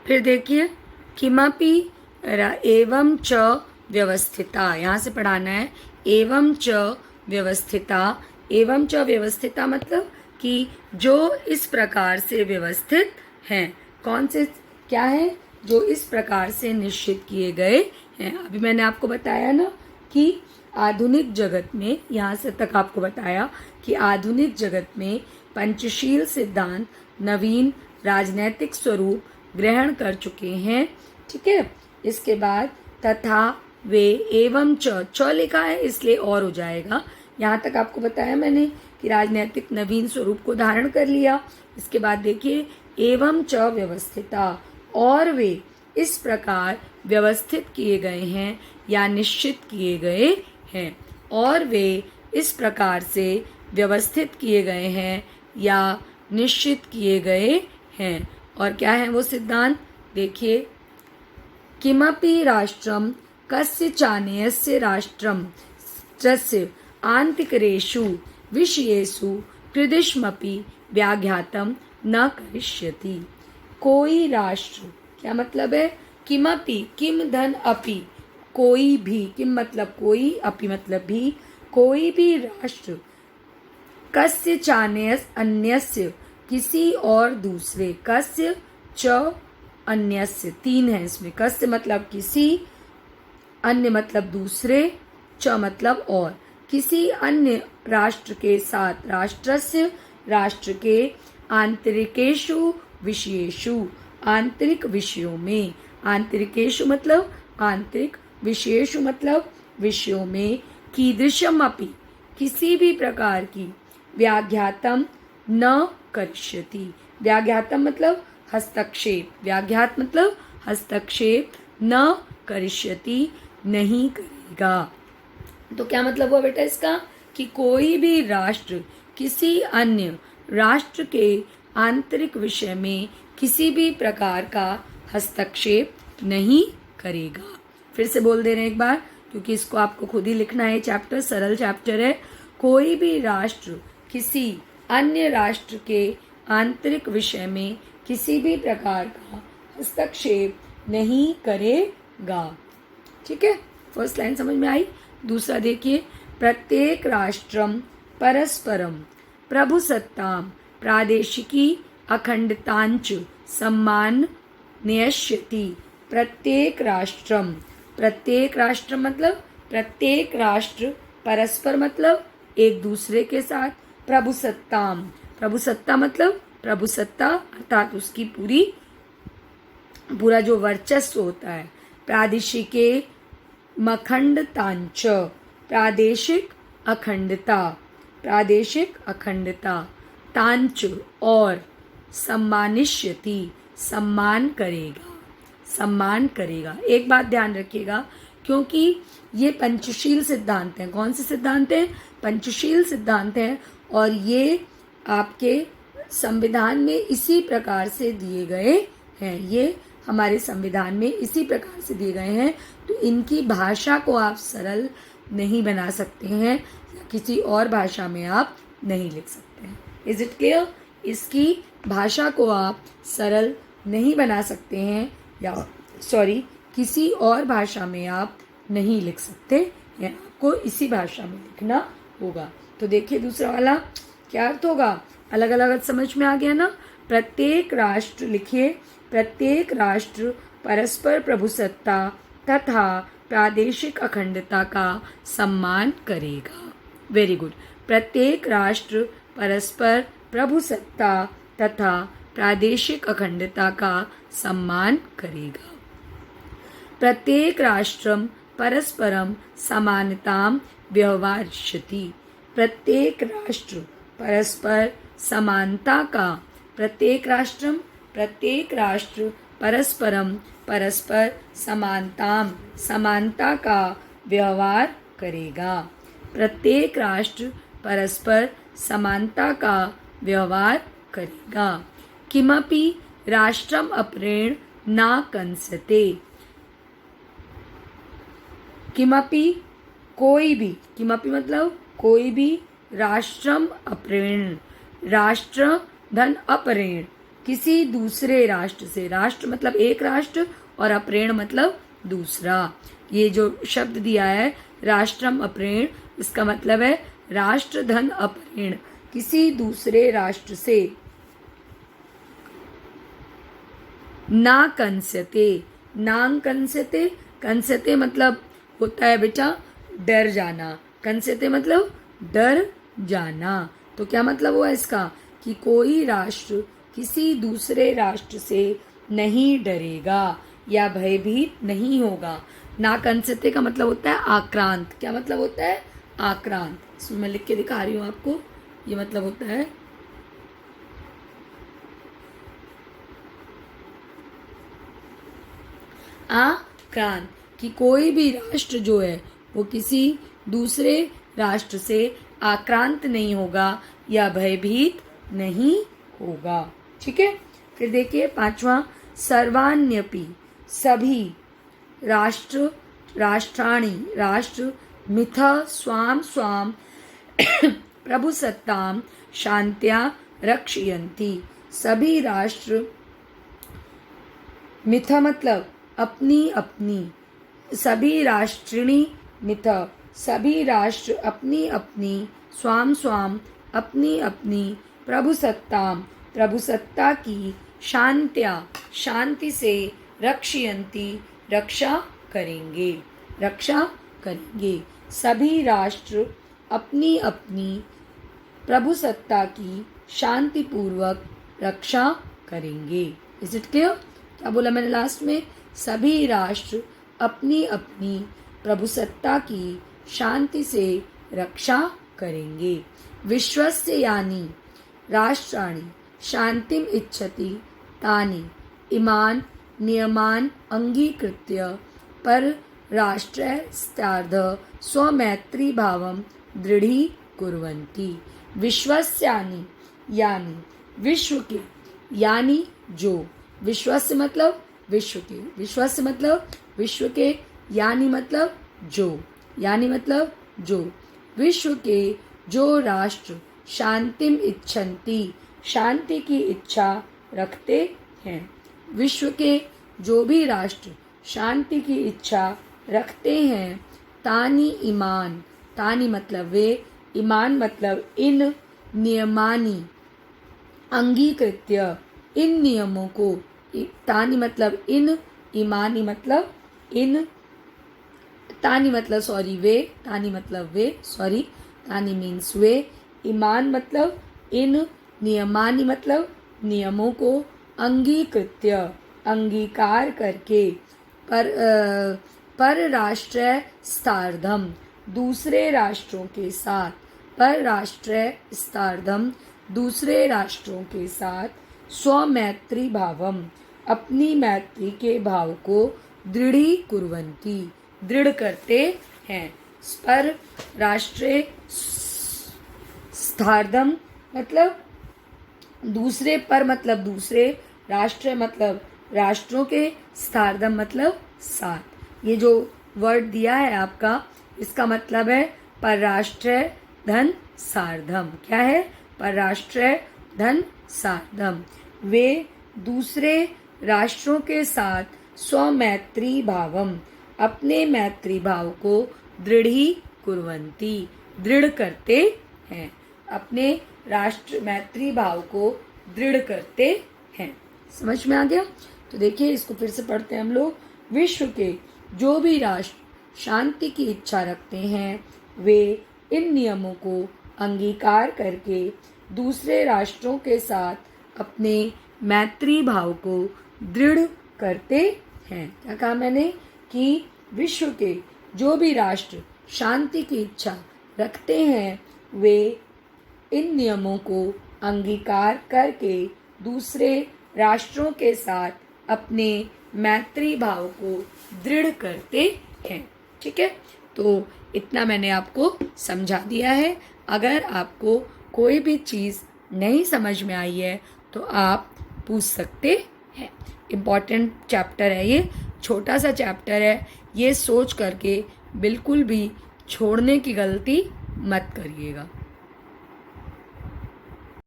फिर देखिए किमपि एवं च व्यवस्थिता, यहाँ से पढ़ाना है। एवं च व्यवस्थिता, एवं च व्यवस्थिता मतलब कि जो इस प्रकार से व्यवस्थित हैं। कौन से क्या है? जो इस प्रकार से निश्चित किए गए हैं। अभी मैंने आपको बताया ना कि आधुनिक जगत में, यहाँ से तक आपको बताया कि आधुनिक जगत में पंचशील सिद्धांत नवीन राजनैतिक स्वरूप ग्रहण कर चुके हैं। ठीक है, इसके बाद तथा वे एवं च लिखा है इसलिए और हो जाएगा। यहाँ तक आपको बताया मैंने कि राजनैतिक नवीन स्वरूप को धारण कर लिया। इसके बाद देखिए एवं च व्यवस्थिता, और वे इस प्रकार व्यवस्थित किए गए हैं या निश्चित किए गए हैं। और वे इस प्रकार से व्यवस्थित किए गए हैं या निश्चित किए गए हैं। और क्या है वो सिद्धांत? देखिए किमपि राष्ट्रम कस्यचान्यस्य राष्ट्रम तस्य आंतरिकेषु विषयेषु कृदिशमपि व्याघातम न करिष्यति। कोई राष्ट्र, क्या मतलब है? किमपि, किम धन अपि, कोई भी, किम मतलब कोई, अपि मतलब भी, कोई भी राष्ट्र कस्यचान्यस्य अन्यस्य किसी और दूसरे, कस्य च अन्यस्य, तीन है इसमें। कस्य मतलब किसी, अन्य मतलब दूसरे, च मतलब और, किसी अन्य राष्ट्र के साथ, राष्ट्रस्य राष्ट्र के, आंतरिकेषु विषयेषु आंतरिक विषयों में, आंतरिकेषु मतलब आंतरिक, विषयेषु मतलब विषयों में, कीदृशम अपि किसी भी प्रकार की, व्याघातम न करिष्यति, व्याघातम मतलब हस्तक्षेप, व्याघात मतलब हस्तक्षेप, न करिष्यति नहीं करेगा। तो क्या मतलब हुआ बेटा इसका? कि कोई भी राष्ट्र किसी अन्य राष्ट्र के आंतरिक विषय में किसी भी प्रकार का हस्तक्षेप नहीं करेगा। फिर से बोल दे रहे हैं एक बार, क्योंकि इसको आपको खुद ही लिखना है। चैप्टर सरल चैप्टर है। कोई भी राष्ट्र किसी अन्य राष्ट्र के आंतरिक विषय में किसी भी प्रकार का हस्तक्षेप नहीं करेगा। ठीक है, फर्स्ट लाइन समझ में आई। दूसरा देखिए, प्रत्येक राष्ट्रम परस्परम प्रभुसत्तां प्रादेशिकी अखंडतांच सम्मान न्यस्यति। प्रत्येक राष्ट्रम, प्रत्येक राष्ट्र मतलब प्रत्येक राष्ट्र, परस्पर मतलब एक दूसरे के साथ, प्रभुसत्ताम, प्रभुसत्ता मतलब प्रभुसत्ता अर्थात उसकी पूरा जो वर्चस्व होता है। प्रादेशिके मखंडतांच, प्रादेशिक अखंडता, प्रादेशिक अखंडता, तांच और, सम्मानिष्यति सम्मान करेगा, सम्मान करेगा। एक बात ध्यान रखिएगा, क्योंकि ये पंचशील सिद्धांत हैं। कौन से सिद्धांत हैं? पंचशील सिद्धांत हैं, और ये आपके संविधान में इसी प्रकार से दिए गए हैं। ये हमारे संविधान में इसी प्रकार से दिए गए हैं। तो इनकी भाषा को आप सरल नहीं बना सकते हैं, या किसी और भाषा में आप नहीं लिख सकते हैं। Is it clear? इसकी भाषा को आप सरल नहीं बना सकते हैं, या किसी और भाषा में आप नहीं लिख सकते हैं। आपको इसी भाषा में लिखना होगा। तो देखिए दूसरा वाला क्या अर्थ होगा? अलग अलग अर्थ समझ में आ गया ना। प्रत्येक राष्ट्र, लिखिए, प्रत्येक राष्ट्र परस्पर प्रभुसत्ता तथा प्रादेशिक अखंडता का सम्मान करेगा। Very good. प्रत्येक राष्ट्र परस्पर प्रभुसत्ता तथा प्रादेशिक अखंडता का सम्मान करेगा। प्रत्येक राष्ट्रम परस्परम समानतां व्यवहारिष्यति। प्रत्येक राष्ट्र परस्पर समानता का, प्रत्येक राष्ट्रम प्रत्येक राष्ट्र परस्परम परस्पर समानतां समानता का व्यवहार करेगा। प्रत्येक राष्ट्र परस्पर समानता का व्यवहार करेगा। किमपि राष्ट्रम अपरेण न कंसते। किमपि कोई भी, किमपि मतलब कोई भी, राष्ट्रम अपरेण, राष्ट्र धन अपरेण, किसी दूसरे राष्ट्र से, राष्ट्र मतलब एक राष्ट्र और अप्रेण मतलब दूसरा। ये जो शब्द दिया है राष्ट्रम अप्रेण, इसका मतलब है राष्ट्र धन अप्रेण, किसी दूसरे राष्ट्र से। ना कंस्यते, नांग कंस्यते, कंस्यते मतलब होता है बेटा डर जाना, कंस्यते मतलब डर जाना। तो क्या मतलब हुआ इसका कि कोई राष्ट्र किसी दूसरे राष्ट्र से नहीं डरेगा या भयभीत नहीं होगा। ना कंस्यते का मतलब होता है आक्रांत। क्या मतलब होता है? आक्रांत। इसमें मैं लिख के दिखा रही हूँ आपको, ये मतलब होता है आक्रांत, कि कोई भी राष्ट्र जो है वो किसी दूसरे राष्ट्र से आक्रांत नहीं होगा या भयभीत नहीं होगा। ठीक है, फिर देखिए पांचवा, सर्वान्यपि, सभी, राष्ट्र, राष्ट्राणि, राष्ट्र, मिथ स्वाम स्वाम प्रभुसत्ताम शांत्या रक्षयन्ति, सभी राष्ट्र, मिथ मतलब अपनी अपनी, सभी राष्ट्रिणी मिथ, सभी राष्ट्र अपनी अपनी, स्वाम स्वाम अपनी अपनी, प्रभुसत्ताम प्रभुसत्ता की, शांत्या शांति से, रक्षयन्ति रक्षा करेंगे, रक्षा करेंगे, सभी राष्ट्र अपनी अपनी प्रभुसत्ता की शांतिपूर्वक रक्षा करेंगे। Is it clear? क्या बोला मैंने लास्ट में? सभी राष्ट्र अपनी अपनी प्रभुसत्ता की शांति से रक्षा करेंगे। विश्वस्य यानी राष्ट्राणि शांतिम इच्छति तानि इमान नियमान अंगीकृत्य पर राष्ट्रस्तार्ध स्वमैत्री भावम दृढ़ी कुर्वन्ति। विश्वस्यानि यानी विश्व के, यानी जो, विश्वस्य मतलब विश्व के, विश्वस्य मतलब विश्व के, यानी मतलब जो, यानी मतलब जो, विश्व के जो राष्ट्र शांतिम इच्छन्ति, शांति की इच्छा रखते हैं, विश्व के जो भी राष्ट्र शांति की इच्छा रखते हैं, तानि ईमान, तानि मतलब वे, ईमान मतलब इन, नियमानि अंगीकृत्य इन नियमों को, तानि मतलब इन, ईमानी मतलब इन, तानि मतलब सॉरी वे, तानि मतलब वे, सॉरी तानि मीन्स वे, ईमान मतलब इन, नियमानी मतलब नियमों को, अंगीकृत्य अंगीकार करके, पर राष्ट्र स्थार्धम दूसरे राष्ट्रों के साथ, पर राष्ट्र स्थार्धम दूसरे राष्ट्रों के साथ, स्वमैत्री भावम अपनी मैत्री के भाव को, दृढ़ी कुर्वन्ति दृढ़ करते हैं। पर राष्ट्र स्थार्धम मतलब दूसरे, पर मतलब दूसरे, राष्ट्र मतलब राष्ट्रों के, स्थार्धम मतलब साथ। ये जो वर्ड दिया है आपका, इसका मतलब है परराष्ट्र धन सार्धम। क्या है? परराष्ट्र धन सार्धम। वे दूसरे राष्ट्रों के साथ स्वमैत्री भावम अपने मैत्री भाव को, दृढ़ी कुर्वन्ति दृढ़ करते हैं, अपने राष्ट्र मैत्री भाव को दृढ़ करते हैं। समझ में आ गया? तो देखिए इसको फिर से पढ़ते हैं हम लोग। विश्व के जो भी राष्ट्र शांति की इच्छा रखते हैं, वे इन नियमों को अंगीकार करके दूसरे राष्ट्रों के साथ अपने मैत्री भाव को दृढ़ करते हैं। क्या कहा मैंने? कि विश्व के जो भी राष्ट्र शांति की इच्छा रखते हैं, वे इन नियमों को अंगीकार करके दूसरे राष्ट्रों के साथ अपने मैत्री भाव को दृढ़ करते हैं। ठीक है, तो इतना मैंने आपको समझा दिया है। अगर आपको कोई भी चीज़ नहीं समझ में आई है तो आप पूछ सकते हैं। इम्पॉर्टेंट चैप्टर है ये, छोटा सा चैप्टर है, ये सोच करके बिल्कुल भी छोड़ने की गलती मत करिएगा।